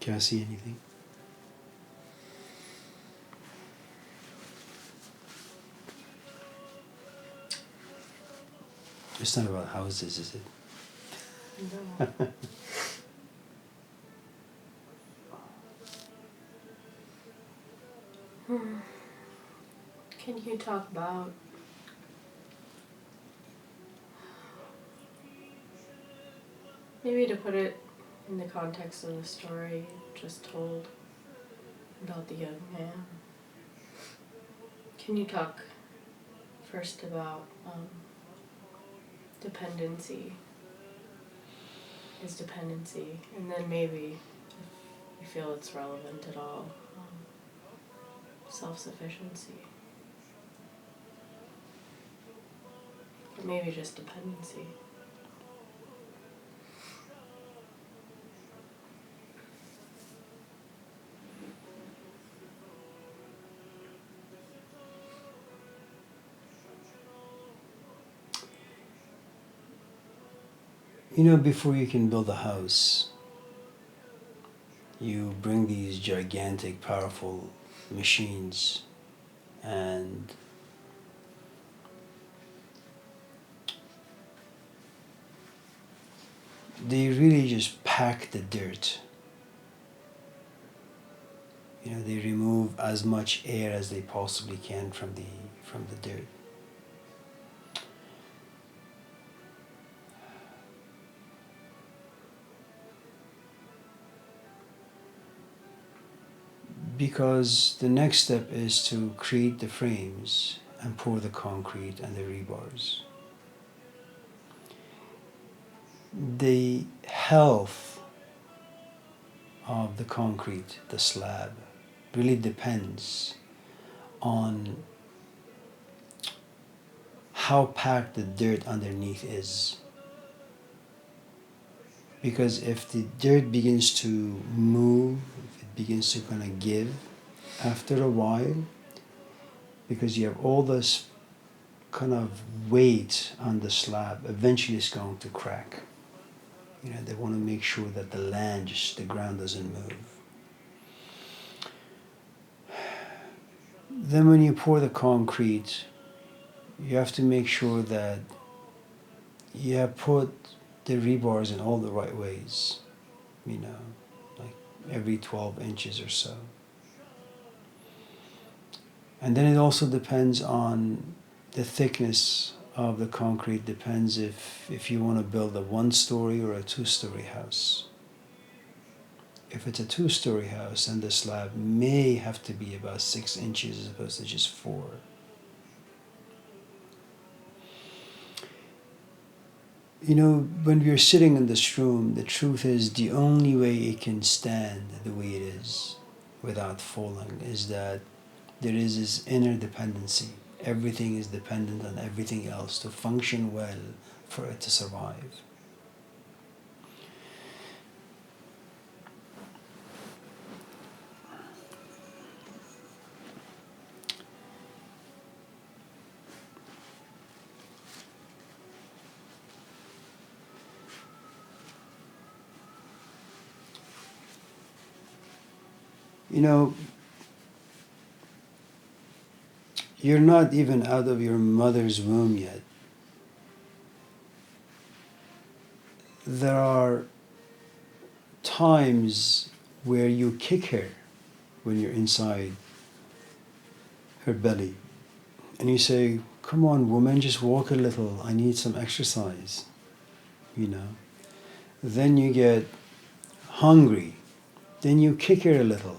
Can't see anything. It's not about houses, is it? No. Can you talk about maybe to put it in the context of the story you just told about the young man? Can you talk first about dependency? Is dependency, and then maybe, if you feel it's relevant at all, self-sufficiency. Or maybe just dependency. You know, before you can build a house, you bring these gigantic, powerful machines and they really just pack the dirt. You know, they remove as much air as they possibly can from the dirt. Because the next step is to create the frames and pour the concrete and the rebars. The health of the concrete, the slab, really depends on how packed the dirt underneath is. Because if the dirt begins to move, if it begins to kind of give after a while, because you have all this kind of weight on the slab, eventually it's going to crack. You know, they want to make sure that the ground doesn't move. Then when you pour the concrete, you have to make sure that you have put the rebars in all the right ways, you know, like every 12 inches or so. And then it also depends on the thickness of the concrete, depends if you want to build a 1-story or a 2-story house. If it's a 2-story house, then the slab may have to be about 6 inches as opposed to just 4. You know, when we are sitting in this room, the truth is the only way it can stand the way it is without falling is that there is this inner dependency. Everything is dependent on everything else to function well for it to survive. You know, you're not even out of your mother's womb yet. There are times where you kick her when you're inside her belly. And you say, "Come on, woman, just walk a little. I need some exercise." You know. Then you get hungry. Then you kick her a little.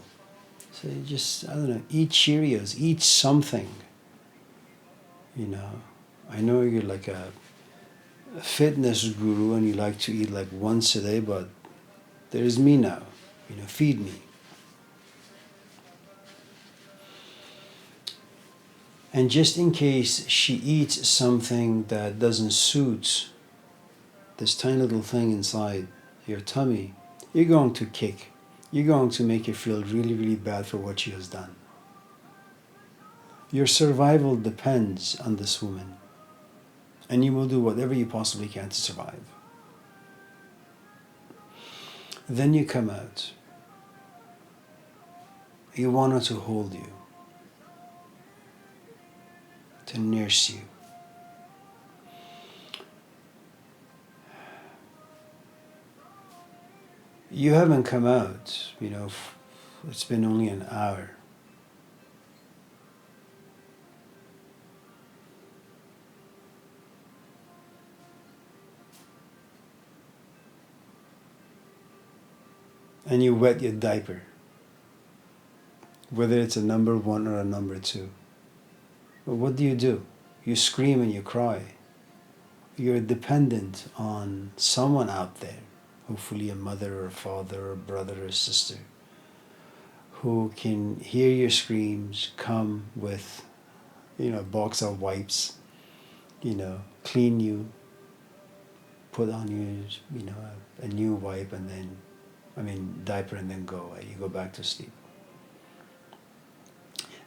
So you just, I don't know, eat Cheerios, eat something. You know. I know you're like a fitness guru and you like to eat like once a day, but there's me now. You know, feed me. And just in case she eats something that doesn't suit this tiny little thing inside your tummy, you're going to kick. You're going to make her feel really, really bad for what she has done. Your survival depends on this woman. And you will do whatever you possibly can to survive. Then you come out. You want her to hold you, to nurse you. You haven't come out, it's been only an hour. And you wet your diaper, whether it's a number 1 or a number 2. But what do? You scream and you cry. You're dependent on someone out there, hopefully a mother or a father or a brother or a sister, who can hear your screams, come with, a box of wipes, clean you, put on you, a new wipe and then, diaper and then go away. You go back to sleep.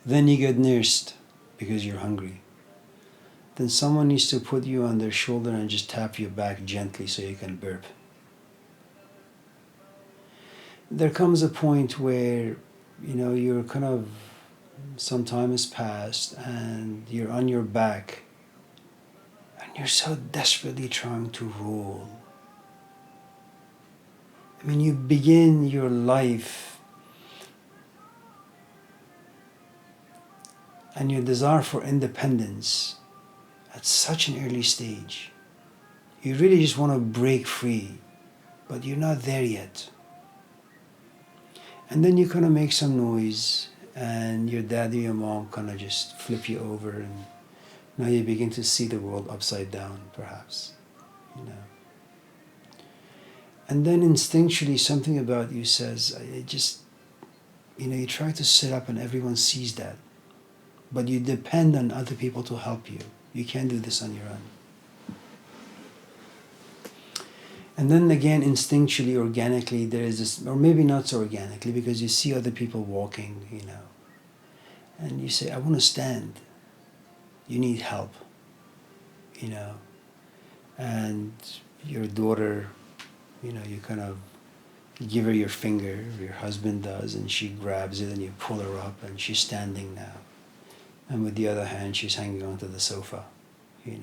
Then you get nursed because you're hungry. Then someone needs to put you on their shoulder and just tap your back gently so you can burp. There comes a point where, you're kind of, some time has passed and you're on your back and you're so desperately trying to roll. You begin your life and your desire for independence at such an early stage. You really just want to break free, but you're not there yet. And then you kind of make some noise and your dad or your mom kind of just flip you over, and now you begin to see the world upside down, perhaps. And then instinctually something about you says, it just, you try to sit up and everyone sees that. But you depend on other people to help you. You can't do this on your own. And then again, instinctually, organically, there is this, or maybe not so organically, because you see other people walking, and you say, I want to stand. You need help, and your daughter, you kind of give her your finger, your husband does, and she grabs it and you pull her up and she's standing now. And with the other hand, she's hanging onto the sofa, And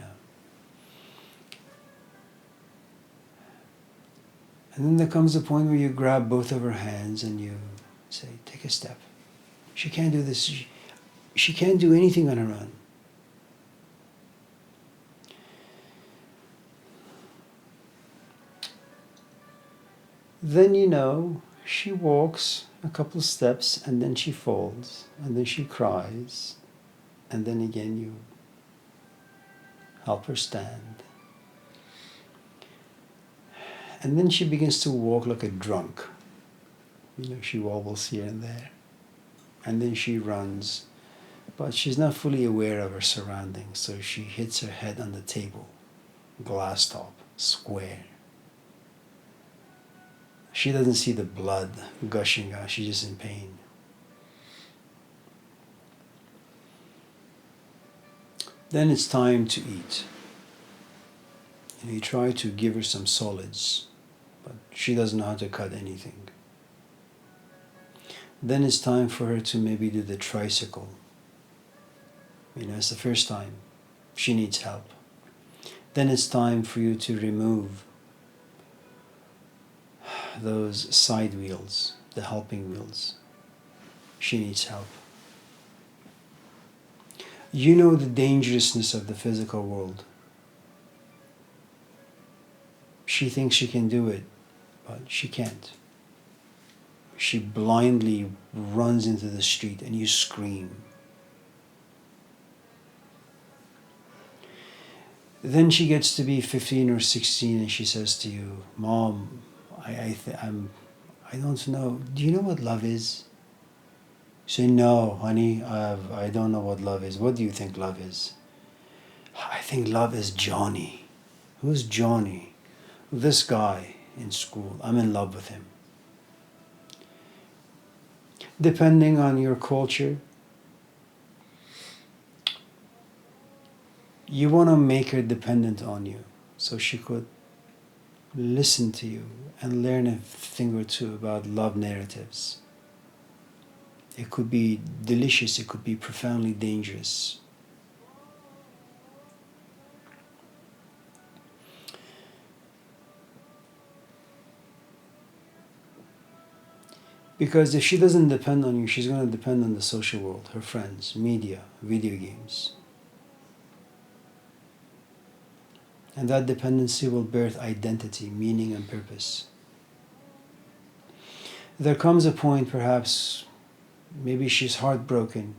then there comes a point where you grab both of her hands and you say, take a step. She can't do this. She can't do anything on her own. Then, she walks a couple of steps and then she falls and then she cries. And then again, you help her stand. And then she begins to walk like a drunk. She wobbles here and there. And then she runs. But she's not fully aware of her surroundings, so she hits her head on the table. Glass top, square. She doesn't see the blood gushing out, she's just in pain. Then it's time to eat. You try to give her some solids, but she doesn't know how to cut anything. Then it's time for her to maybe do the tricycle. It's the first time. She needs help. Then it's time for you to remove those side wheels, the helping wheels. She needs help. You know the dangerousness of the physical world. She thinks she can do it, but she can't. She blindly runs into the street and you scream. Then she gets to be 15 or 16 and she says to you, Mom, I don't know. Do you know what love is? You say, no, honey, I don't know what love is. What do you think love is? I think love is Johnny. Who's Johnny? This guy in school. I'm in love with him. Depending on your culture, you want to make her dependent on you so she could listen to you and learn a thing or two about love narratives. It could be delicious, it could be profoundly dangerous. Because if she doesn't depend on you, she's going to depend on the social world, her friends, media, video games. And that dependency will birth identity, meaning, and purpose. There comes a point, perhaps, maybe she's heartbroken,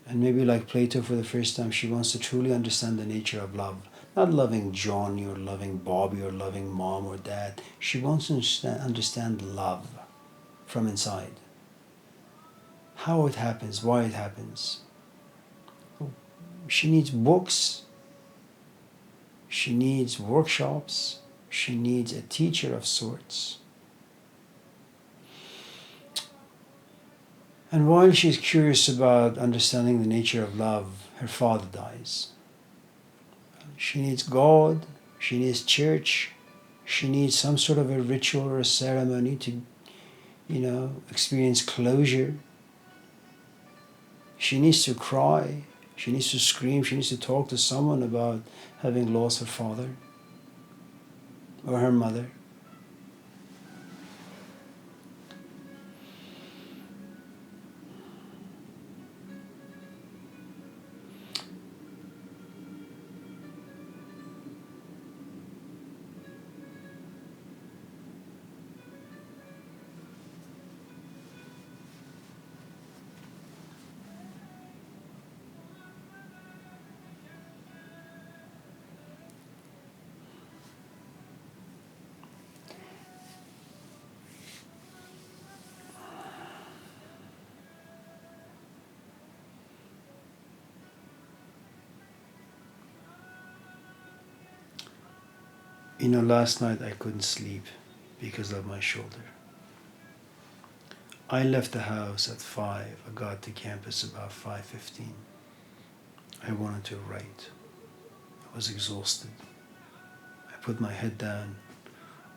and maybe like Plato for the first time, she wants to truly understand the nature of love. Not loving Johnny or loving Bobby or loving mom or dad. She wants to understand love from inside. How it happens, why it happens. She needs books. She needs workshops. She needs a teacher of sorts. And while she's curious about understanding the nature of love, her father dies. She needs God. She needs church. She needs some sort of a ritual or a ceremony to, experience closure. She needs to cry. She needs to scream. She needs to talk to someone about having lost her father or her mother. Last night I couldn't sleep because of my shoulder. I left the house at 5. I got to campus about 5:15. I wanted to write. I was exhausted. I put my head down,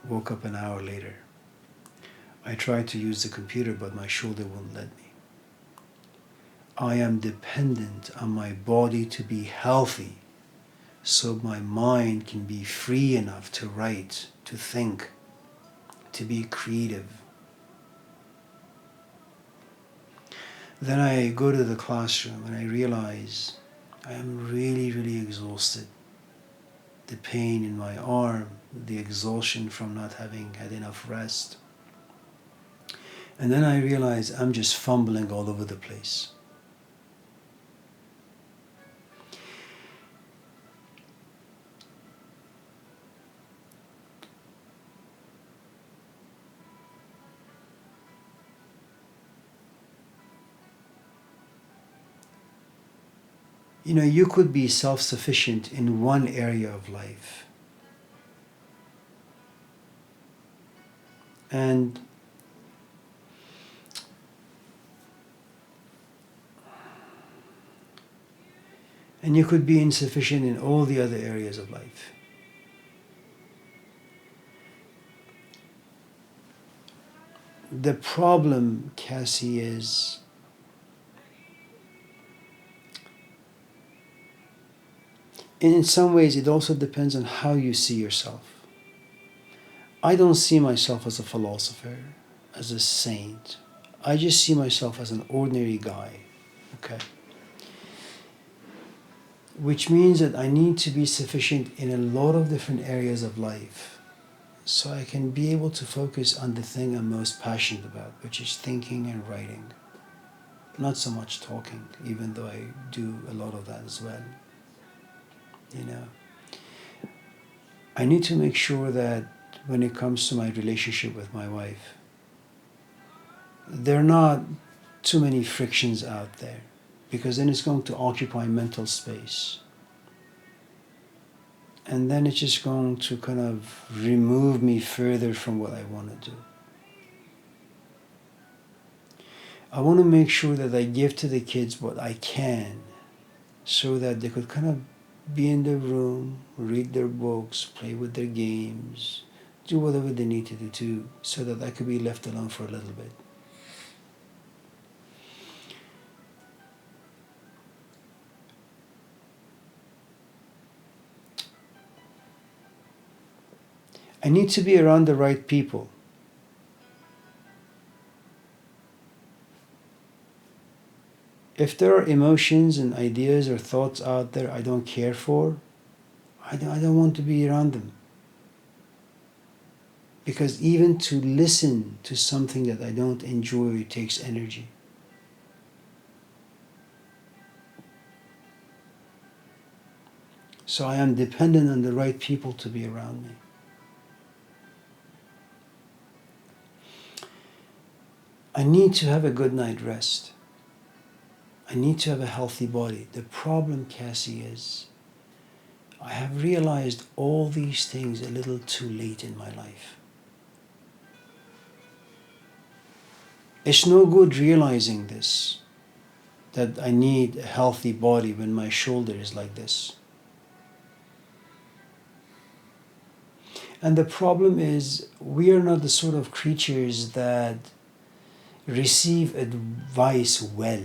woke up an hour later. I tried to use the computer, but my shoulder wouldn't let me. I am dependent on my body to be healthy so my mind can be free enough to write, to think, to be creative. Then I go to the classroom and I realize I am really, really exhausted. The pain in my arm, the exhaustion from not having had enough rest. And then I realize I'm just fumbling all over the place. You could be self-sufficient in one area of life. And you could be insufficient in all the other areas of life. The problem, Cassie, is in some ways it also depends on how you see yourself. I don't see myself as a philosopher, as a saint. I just see myself as an ordinary guy, okay? Which means that I need to be sufficient in a lot of different areas of life so I can be able to focus on the thing I'm most passionate about, which is thinking and writing. Not so much talking, even though I do a lot of that as well. I need to make sure that when it comes to my relationship with my wife, there are not too many frictions out there, because then it's going to occupy mental space. And then it's just going to kind of remove me further from what I want to do. I want to make sure that I give to the kids what I can so that they could kind of be in their room, read their books, play with their games, do whatever they need to do too, so that I could be left alone for a little bit. I need to be around the right people. If there are emotions and ideas or thoughts out there I don't care for, I don't want to be around them. Because even to listen to something that I don't enjoy takes energy. So I am dependent on the right people to be around me. I need to have a good night rest. I need to have a healthy body. The problem, Cassie, is I have realized all these things a little too late in my life. It's no good realizing this, that I need a healthy body when my shoulder is like this. And the problem is we are not the sort of creatures that receive advice well.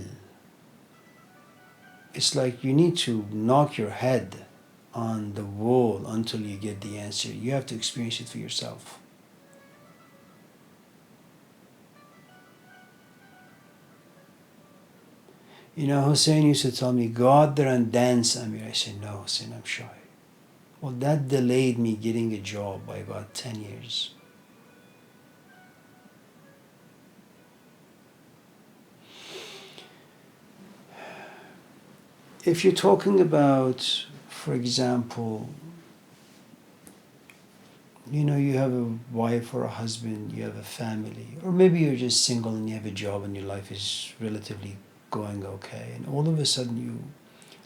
It's like you need to knock your head on the wall until you get the answer. You have to experience it for yourself. You know, Hussein used to tell me, go out there and dance, Amir. I said, no, Hussein, I'm shy. Well, that delayed me getting a job by about 10 years. If you're talking about, for example, you know, you have a wife or a husband, you have a family, or maybe you're just single and you have a job and your life is relatively going okay, and all of a sudden you,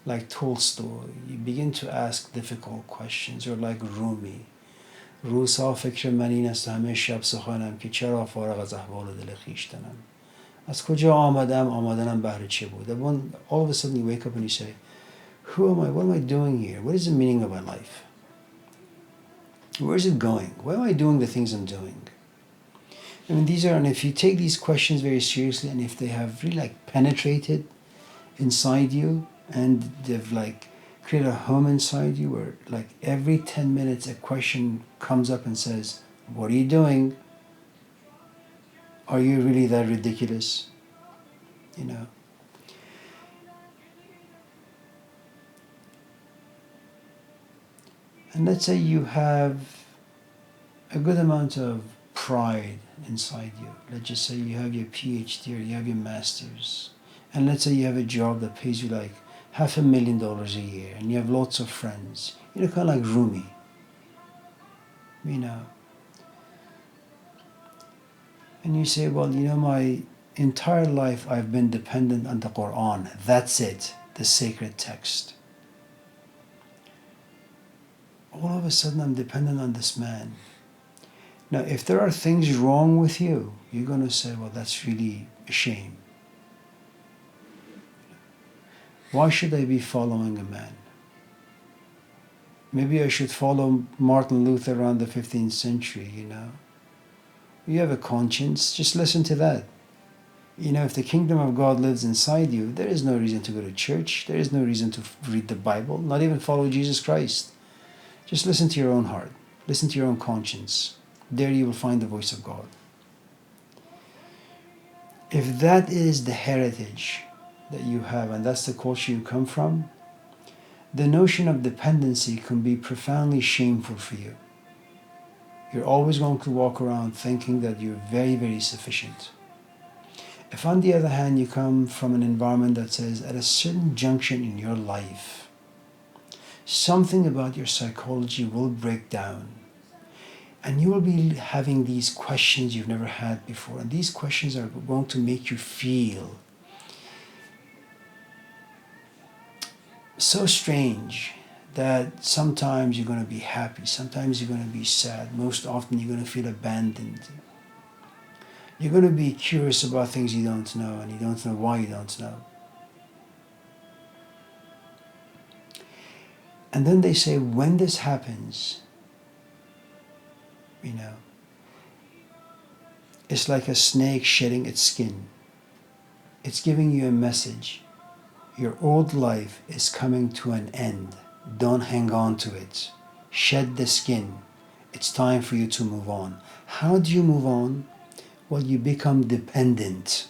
like Tolstoy, you begin to ask difficult questions, or like Rumi, روزها فکر من این است همه شب سخنم که چرا فارغ از احوال دل خویشتنم. از کجا آمدنم بهر چه بود. And when all of a sudden you wake up and you say, who am I? What am I doing here? What is the meaning of my life? Where is it going? Why am I doing the things I'm doing? I mean, these are, and if you take these questions very seriously, and if they have really like penetrated inside you, and they've like created a home inside you, where like every 10 minutes a question comes up and says, what are you doing? Are you really that ridiculous? You know? And let's say you have a good amount of pride inside you. Let's just say you have your PhD or you have your master's. And let's say you have a job that pays you like $500,000 a year and you have lots of friends. You know, kind of like Rumi. You know. And you say, well, you know, my entire life I've been dependent on the Quran. That's it, the sacred text. All of a sudden I'm dependent on this man. Now, if there are things wrong with you, you're going to say, well, that's really a shame. Why should I be following a man? Maybe I should follow Martin Luther around the 15th century, you know. You have a conscience, just listen to that. You know, if the kingdom of God lives inside you, there is no reason to go to church. There is no reason to read the Bible, not even follow Jesus Christ. Just listen to your own heart. Listen to your own conscience. There you will find the voice of God. If that is the heritage that you have, and that's the culture you come from, the notion of dependency can be profoundly shameful for you. You're always going to walk around thinking that you're very, very sufficient. If on the other hand you come from an environment that says at a certain junction in your life, something about your psychology will break down, and you will be having these questions you've never had before, and these questions are going to make you feel so strange that sometimes you're going to be happy, sometimes you're going to be sad, most often you're going to feel abandoned. You're going to be curious about things you don't know, and you don't know why you don't know. And then they say, when this happens, you know, it's like a snake shedding its skin. It's giving you a message. Your old life is coming to an end. Don't hang on to it. Shed the skin. It's time for you to move on. How do you move on? Well, you become dependent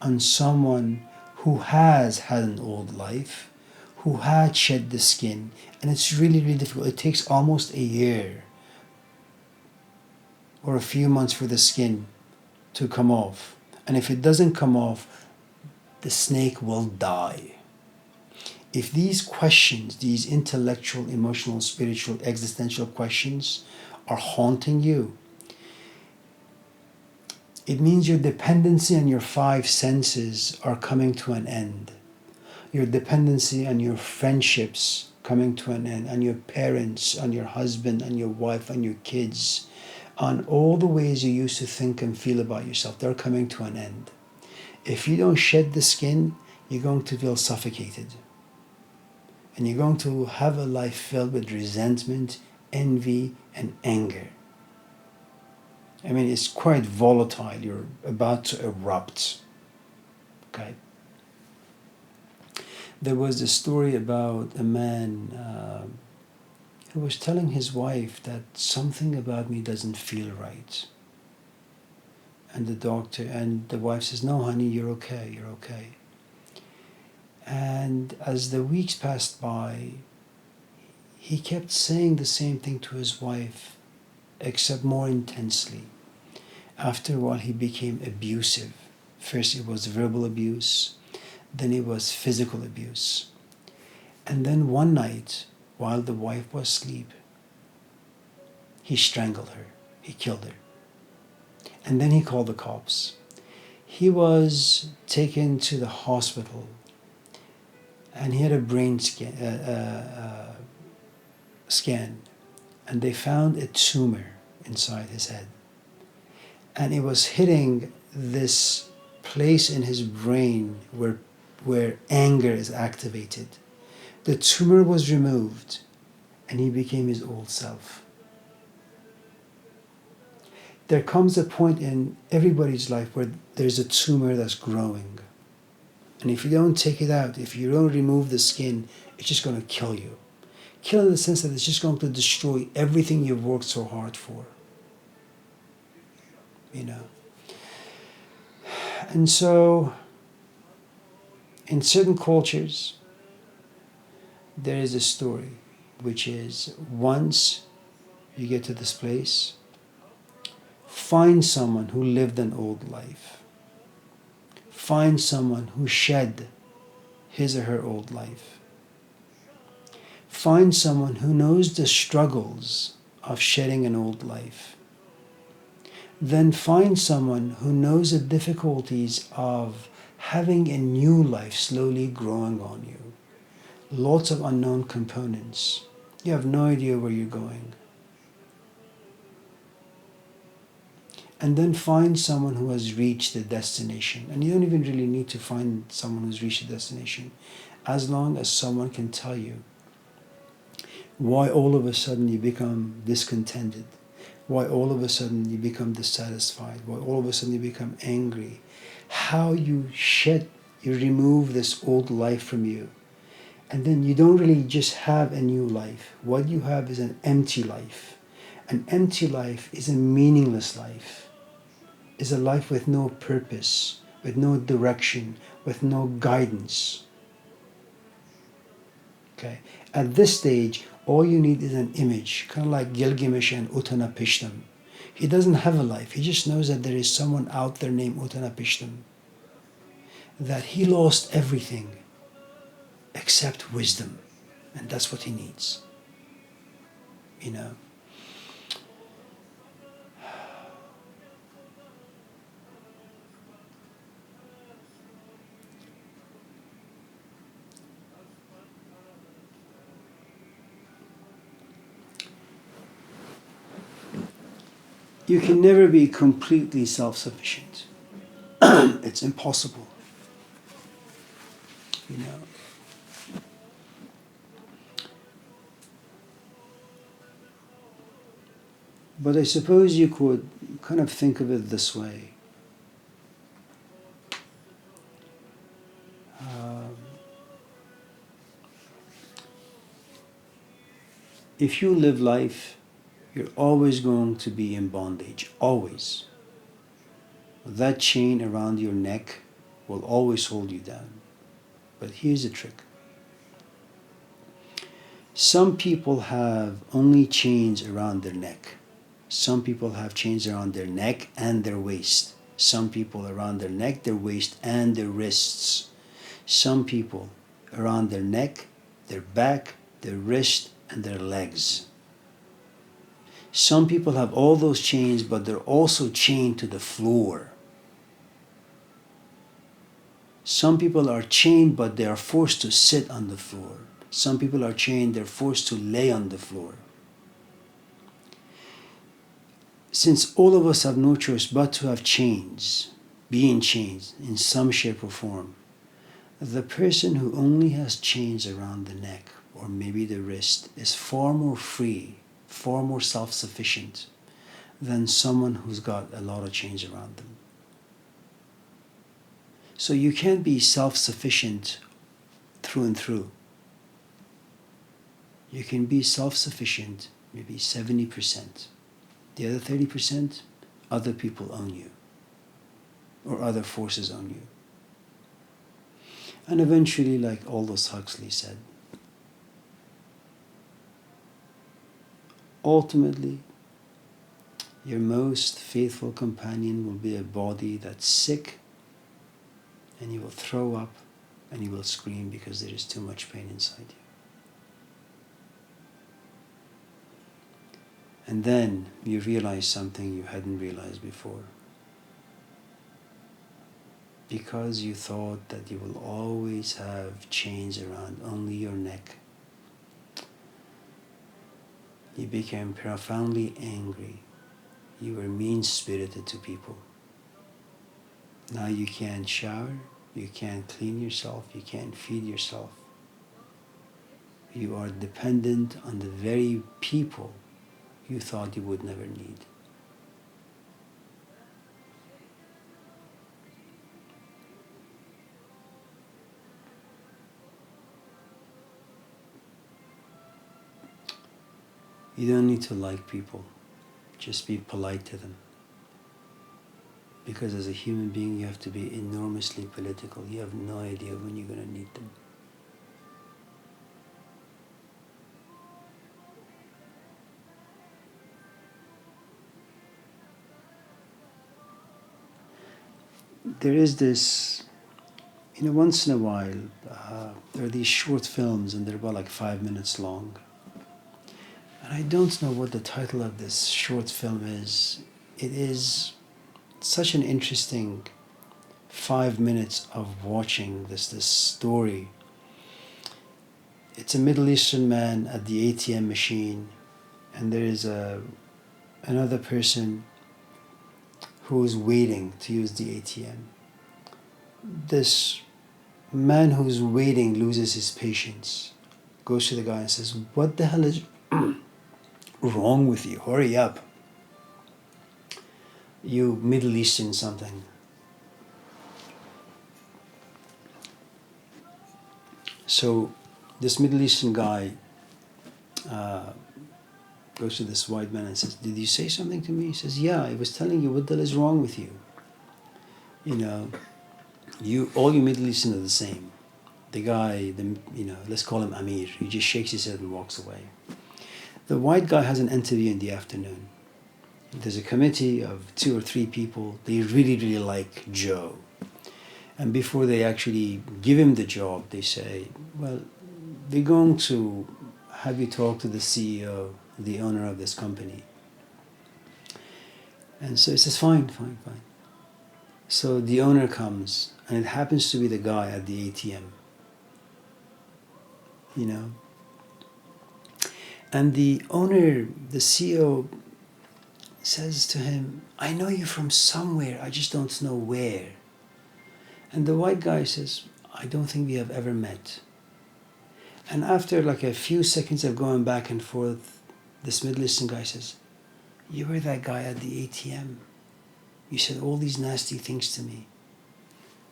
on someone who has had an old life, who had shed the skin, and it's really, really difficult. It takes almost a year or a few months for the skin to come off. And if it doesn't come off, the snake will die. If these questions, these intellectual, emotional, spiritual, existential questions are haunting you, it means your dependency on your five senses are coming to an end. Your dependency on your friendships coming to an end, on your parents, on your husband, on your wife, on your kids, on all the ways you used to think and feel about yourself, they're coming to an end. If you don't shed the skin, you're going to feel suffocated. And you're going to have a life filled with resentment, envy, and anger. I mean, it's quite volatile. You're about to erupt. Okay? There was a story about a man who was telling his wife that something about me doesn't feel right. And the wife says, "No, honey, you're okay, you're okay." And as the weeks passed by, he kept saying the same thing to his wife, except more intensely. After a while, he became abusive. First, it was verbal abuse, then it was physical abuse. And then one night, while the wife was asleep, he strangled her, he killed her. And then he called the cops. He was taken to the hospital, and he had a brain scan, and they found a tumor inside his head. And it was hitting this place in his brain where anger is activated. The tumor was removed, and he became his old self. There comes a point in everybody's life where there's a tumor that's growing. And if you don't take it out, if you don't remove the skin, it's just going to kill you. Kill in the sense that it's just going to destroy everything you've worked so hard for. You know. And so, in certain cultures, there is a story, which is once you get to this place, find someone who lived an old life. Find someone who shed his or her old life. Find someone who knows the struggles of shedding an old life. Then find someone who knows the difficulties of having a new life slowly growing on you. Lots of unknown components. You have no idea where you're going. And then find someone who has reached the destination. And you don't even really need to find someone who's reached the destination, as long as someone can tell you why all of a sudden you become discontented, why all of a sudden you become dissatisfied, why all of a sudden you become angry, how you remove this old life from you. And then you don't really just have a new life. What you have is an empty life. An empty life is a meaningless life. Is a life with no purpose, with no direction, with no guidance. Okay. At this stage, all you need is an image, kind of like Gilgamesh and Utnapishtim. He doesn't have a life. He just knows that there is someone out there named Utnapishtim. That he lost everything except wisdom. And that's what he needs. You know. You can never be completely self-sufficient. It's impossible. You know. But I suppose you could kind of think of it this way. If you live life you're always going to be in bondage, always. That chain around your neck will always hold you down. But here's the trick. Some people have only chains around their neck. Some people have chains around their neck and their waist. Some people around their neck, their waist, and their wrists. Some people around their neck, their back, their wrist, and their legs. Some people have all those chains, but they're also chained to the floor. Some people are chained, but they are forced to sit on the floor. Some people are chained, they're forced to lay on the floor. Since all of us have no choice but to have chains, be in chains in some shape or form, the person who only has chains around the neck or maybe the wrist is far more free, far more self-sufficient than someone who's got a lot of chains around them. So you can't be self-sufficient through and through. You can be self-sufficient maybe 70%. The other 30%, other people own you, or other forces own you. And eventually, like Aldous Huxley said, ultimately, your most faithful companion will be a body that's sick, and you will throw up and you will scream because there is too much pain inside you. And then you realize something you hadn't realized before. Because you thought that you will always have chains around only your neck, you became profoundly angry. You were mean-spirited to people. Now you can't shower, you can't clean yourself, you can't feed yourself. You are dependent on the very people you thought you would never need. You don't need to like people. Just be polite to them. Because as a human being, you have to be enormously political. You have no idea when you're going to need them. There is this, once in a while, there are these short films and they're about like 5 minutes long. And I don't know what the title of this short film is. It is such an interesting 5 minutes of watching this story. It's a Middle Eastern man at the ATM machine, and there is another person who's waiting to use the ATM. This man who's waiting loses his patience, goes to the guy and says, "What the hell is wrong with you? Hurry up. You Middle Eastern something." So this Middle Eastern guy goes to this white man and says, "Did you say something to me?" He says, "Yeah, I was telling you what the hell is wrong with you. All you Middle Eastern are the same." The guy, let's call him Amir. He just shakes his head and walks away. The white guy has an interview in the afternoon. There's a committee of 2 or 3 people. They really, really like Joe. And before they actually give him the job, they say, "Well, we're going to have you talk to the CEO, the owner of this company." And so he says, fine. So the owner comes, and it happens to be the guy at the ATM. And the owner, the CEO, says to him, "I know you from somewhere, I just don't know where." And the white guy says, "I don't think we have ever met." And after like a few seconds of going back and forth, this Middle Eastern guy says, "You were that guy at the ATM. You said all these nasty things to me.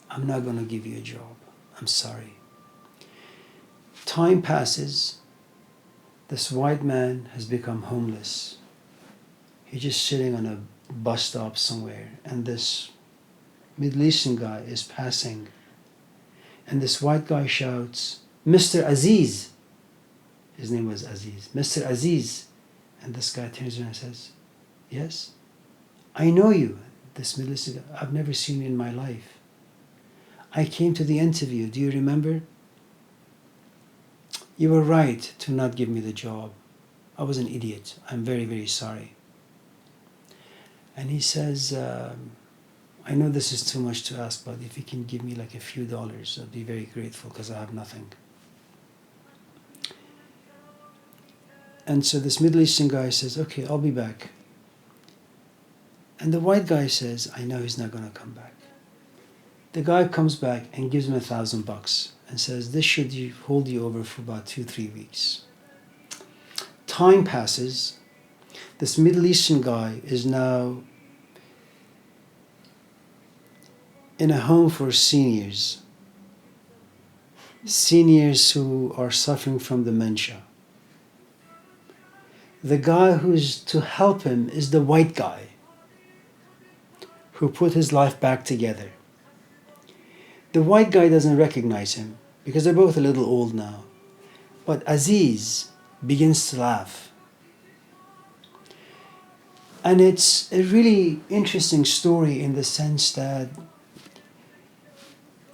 I'm not going to give you a job. I'm sorry." Time passes. This white man has become homeless. He's just sitting on a bus stop somewhere, and this Middle Eastern guy is passing, and this white guy shouts, "Mr. Aziz." His name was Aziz. "Mr. Aziz." And this guy turns around and says, "Yes, I know you." This Middle Eastern guy, "I've never seen you in my life. I came to the interview. Do you remember? You were right to not give me the job. I was an idiot. I'm very, very sorry." And he says, "I know this is too much to ask, but if you can give me like a few dollars, I'd be very grateful because I have nothing." And so this Middle Eastern guy says, "Okay, I'll be back." And the white guy says, "I know he's not going to come back." The guy comes back and gives him $1,000 and says, "This should hold you over for about 2-3 weeks." Time passes. This Middle Eastern guy is now in a home for seniors who are suffering from dementia. The guy who's to help him is the white guy who put his life back together. The white guy doesn't recognize him because they're both a little old now. But Aziz begins to laugh. And it's a really interesting story in the sense that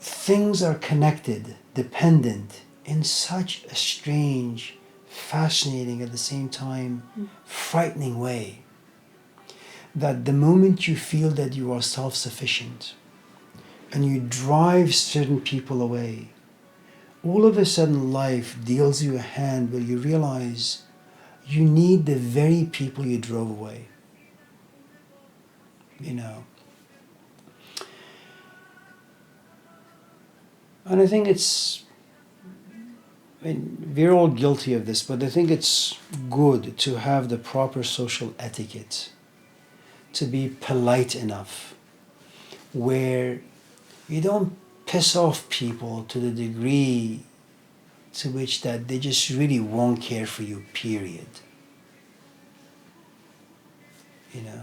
things are connected, dependent, in such a strange, fascinating, at the same time, frightening way. That the moment you feel that you are self-sufficient and you drive certain people away, all of a sudden life deals you a hand where you realize you need the very people you drove away. You know. And I think we're all guilty of this, but I think it's good to have the proper social etiquette, to be polite enough, where you don't piss off people to the degree to which that they just really won't care for you, period. You know.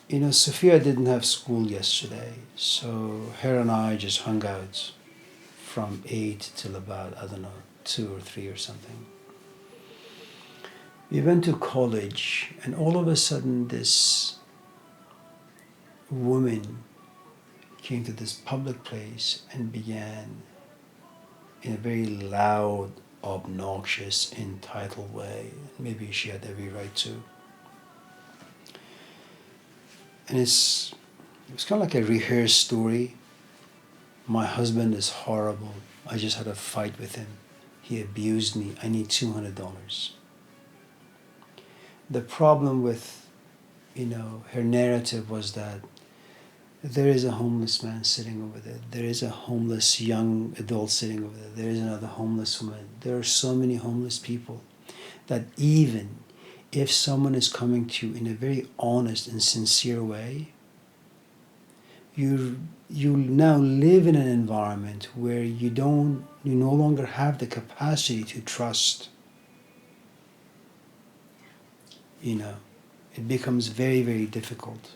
You know, Sophia didn't have school yesterday, so her and I just hung out from 8 till about, 2 or 3 or something. We went to college, and all of a sudden this woman came to this public place and began, in a very loud, obnoxious, entitled way, maybe she had every right to. And it was kind of like a rehearsed story. My husband is horrible. I just had a fight with him. He abused me. I need $200. The problem with, her narrative was that there is a homeless man sitting over there. There is a homeless young adult sitting over there. There is another homeless woman. There are so many homeless people that even if someone is coming to you in a very honest and sincere way, you now live in an environment where you no longer have the capacity to trust. It becomes very, very difficult.